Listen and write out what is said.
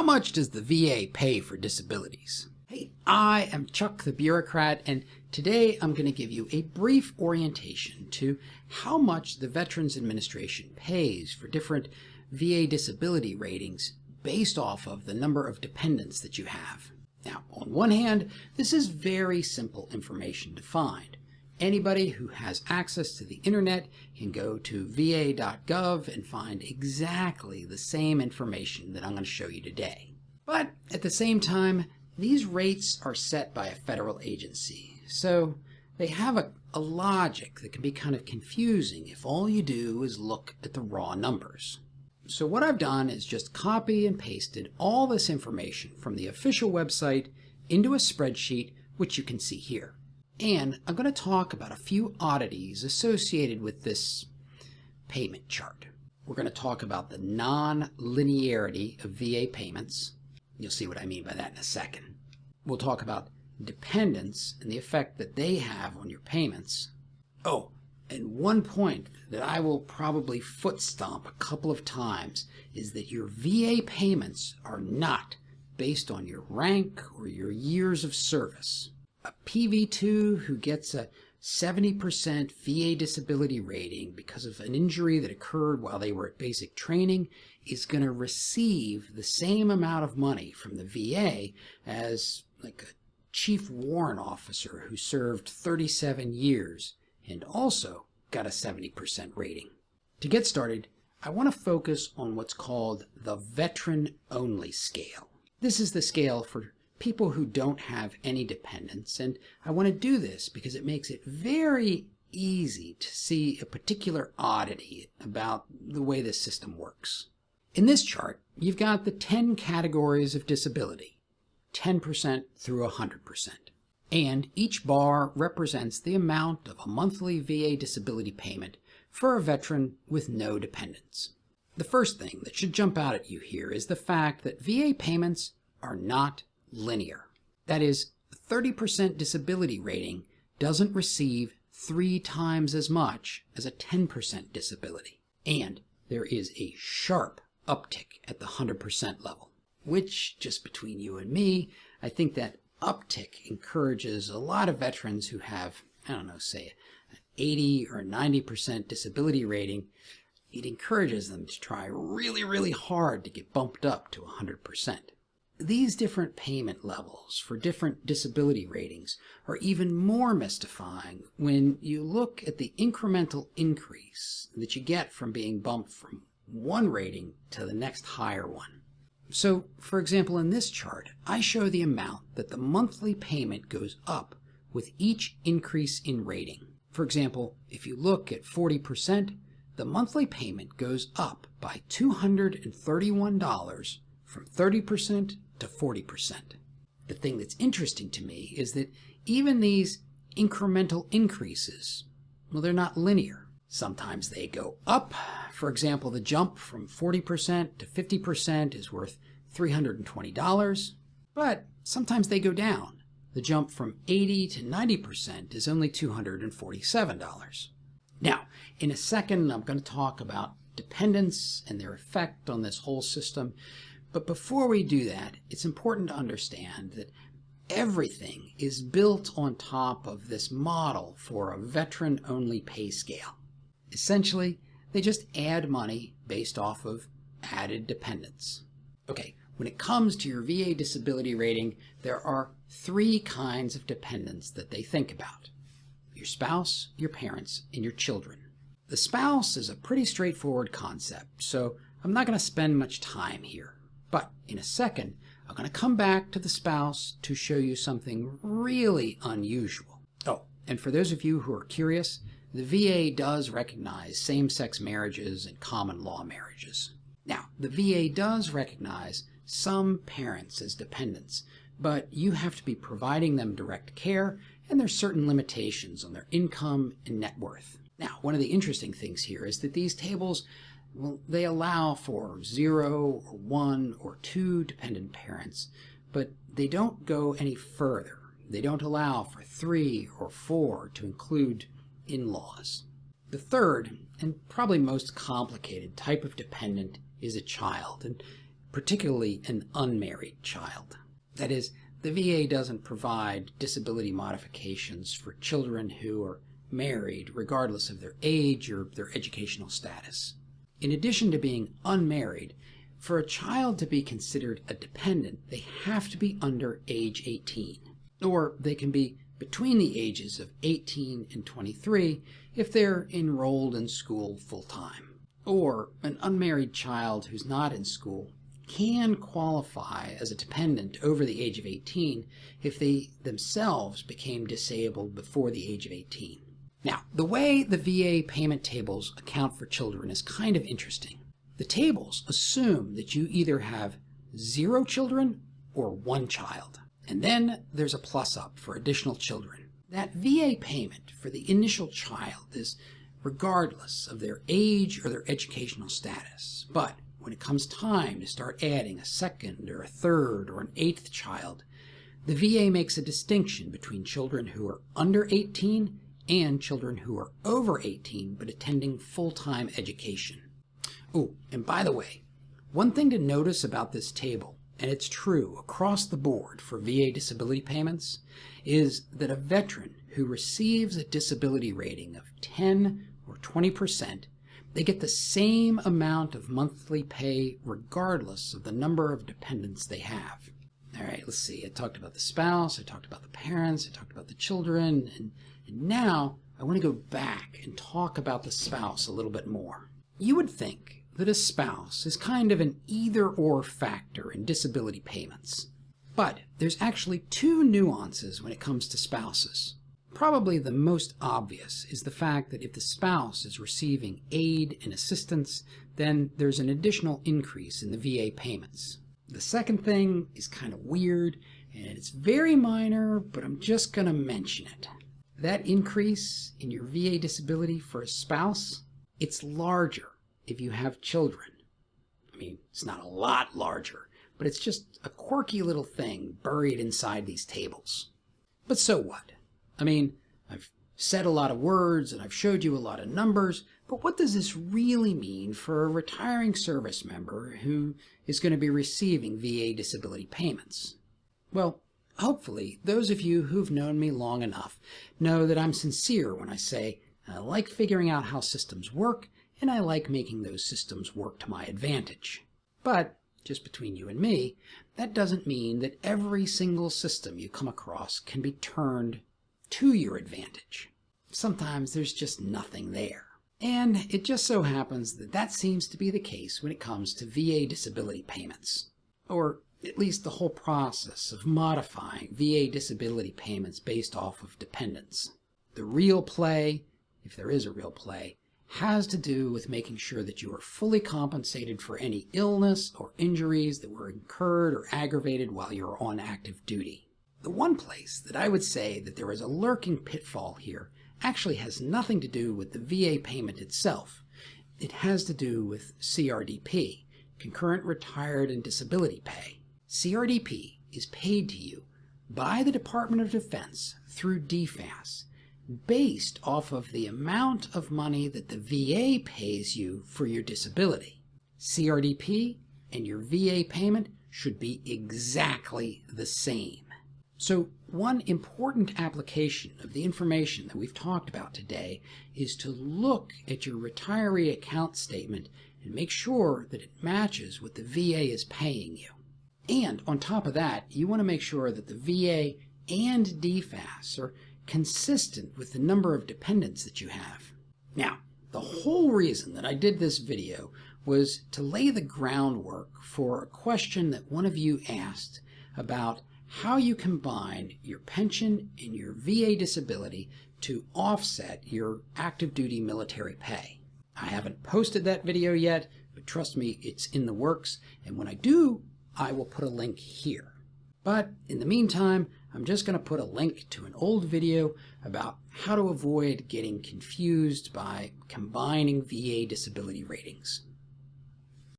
How much does the VA pay for disabilities? Hey, I am Chuck the Bureaucrat, and today I'm going to give you a brief orientation to how much the Veterans Administration pays for different VA disability ratings based off of the number of dependents that you have. Now, on one hand, this is very simple information to find. Anybody who has access to the internet can go to va.gov and find exactly the same information that I'm going to show you today. But at the same time, these rates are set by a federal agency, so they have a logic that can be kind of confusing if all you do is look at the raw numbers. So what I've done is just copy and pasted all this information from the official website into a spreadsheet, which you can see here. And I'm going to talk about a few oddities associated with this payment chart. We're going to talk about the non-linearity of VA payments. You'll see what I mean by that in a second. We'll talk about dependents and the effect that they have on your payments. Oh, and one point that I will probably foot stomp a couple of times is that your VA payments are not based on your rank or your years of service. A PV2 who gets a 70% VA disability rating because of an injury that occurred while they were at basic training is going to receive the same amount of money from the VA as like a chief warrant officer who served 37 years and also got a 70% rating. To get started, I want to focus on what's called the veteran-only scale. This is the scale for people who don't have any dependents, and I want to do this because it makes it very easy to see a particular oddity about the way this system works. In this chart, you've got the 10 categories of disability, 10% through 100%. And each bar represents the amount of a monthly VA disability payment for a veteran with no dependents. The first thing that should jump out at you here is the fact that VA payments are not linear. That is, a 30% disability rating doesn't receive 3 times as much as a 10% disability. And there is a sharp uptick at the 100% level, which, just between you and me, I think that uptick encourages a lot of veterans who have, say an 80 or 90% disability rating. It encourages them to try really, really hard to get bumped up to 100%. These different payment levels for different disability ratings are even more mystifying when you look at the incremental increase that you get from being bumped from one rating to the next higher one. So, for example, in this chart, I show the amount that the monthly payment goes up with each increase in rating. For example, if you look at 40%, the monthly payment goes up by $231 from 30% to 40%. The thing that's interesting to me is that even these incremental increases, well, they're not linear. Sometimes they go up. For example, the jump from 40% to 50% is worth $320, but sometimes they go down. The jump from 80 to 90% is only $247. Now, in a second, I'm going to talk about dependents and their effect on this whole system. But before we do that, it's important to understand that everything is built on top of this model for a veteran-only pay scale. Essentially, they just add money based off of added dependents. Okay, when it comes to your VA disability rating, there are 3 kinds of dependents that they think about: your spouse, your parents, and your children. The spouse is a pretty straightforward concept, so I'm not going to spend much time here. But in a second, I'm going to come back to the spouse to show you something really unusual. Oh, and for those of you who are curious, the VA does recognize same-sex marriages and common law marriages. Now, the VA does recognize some parents as dependents, but you have to be providing them direct care, and there's certain limitations on their income and net worth. Now, one of the interesting things here is that these tables, well, they allow for 0 or 1 or 2 dependent parents, but they don't go any further. They don't allow for 3 or 4 to include in-laws. The third, and probably most complicated type of dependent is a child, and particularly an unmarried child. That is, the VA doesn't provide disability modifications for children who are married regardless of their age or their educational status. In addition to being unmarried, for a child to be considered a dependent, they have to be under age 18, or they can be between the ages of 18 and 23 if they're enrolled in school full-time. Or an unmarried child who's not in school can qualify as a dependent over the age of 18 if they themselves became disabled before the age of 18. Now, the way the VA payment tables account for children is kind of interesting. The tables assume that you either have 0 children or 1 child. And then there's a plus up for additional children. That VA payment for the initial child is regardless of their age or their educational status. But when it comes time to start adding a second or a third or an 8th child, the VA makes a distinction between children who are under 18 and children who are over 18 but attending full-time education. Oh, and by the way, one thing to notice about this table, and it's true across the board for VA disability payments, is that a veteran who receives a disability rating of 10 or 20%, they get the same amount of monthly pay regardless of the number of dependents they have. All right, let's see. I talked about the spouse, I talked about the parents, I talked about the children, and now I want to go back and talk about the spouse a little bit more. You would think that a spouse is kind of an either-or factor in disability payments. But there's actually 2 nuances when it comes to spouses. Probably the most obvious is the fact that if the spouse is receiving aid and assistance, then there's an additional increase in the VA payments. The second thing is kind of weird, and it's very minor, but I'm just going to mention it. That increase in your VA disability for a spouse, it's larger if you have children. I mean, it's not a lot larger, but it's just a quirky little thing buried inside these tables. But so what? I mean, I've said a lot of words and I've showed you a lot of numbers, but what does this really mean for a retiring service member who is going to be receiving VA disability payments? Well, hopefully, those of you who've known me long enough know that I'm sincere when I say I like figuring out how systems work, and I like making those systems work to my advantage. But, just between you and me, that doesn't mean that every single system you come across can be turned to your advantage. Sometimes there's just nothing there. And it just so happens that that seems to be the case when it comes to VA disability payments. Or at least the whole process of modifying VA disability payments based off of dependents. The real play, if there is a real play, has to do with making sure that you are fully compensated for any illness or injuries that were incurred or aggravated while you are on active duty. The one place that I would say that there is a lurking pitfall here actually has nothing to do with the VA payment itself. It has to do with CRDP, Concurrent Retired and Disability Pay. CRDP is paid to you by the Department of Defense through DFAS, based off of the amount of money that the VA pays you for your disability. CRDP and your VA payment should be exactly the same. So one important application of the information that we've talked about today is to look at your retiree account statement and make sure that it matches what the VA is paying you. And on top of that, you want to make sure that the VA and DFAS are consistent with the number of dependents that you have. Now, the whole reason that I did this video was to lay the groundwork for a question that one of you asked about how you combine your pension and your VA disability to offset your active duty military pay. I haven't posted that video yet, but trust me, it's in the works, and when I do, I will put a link here. But in the meantime, I'm just going to put a link to an old video about how to avoid getting confused by combining VA disability ratings.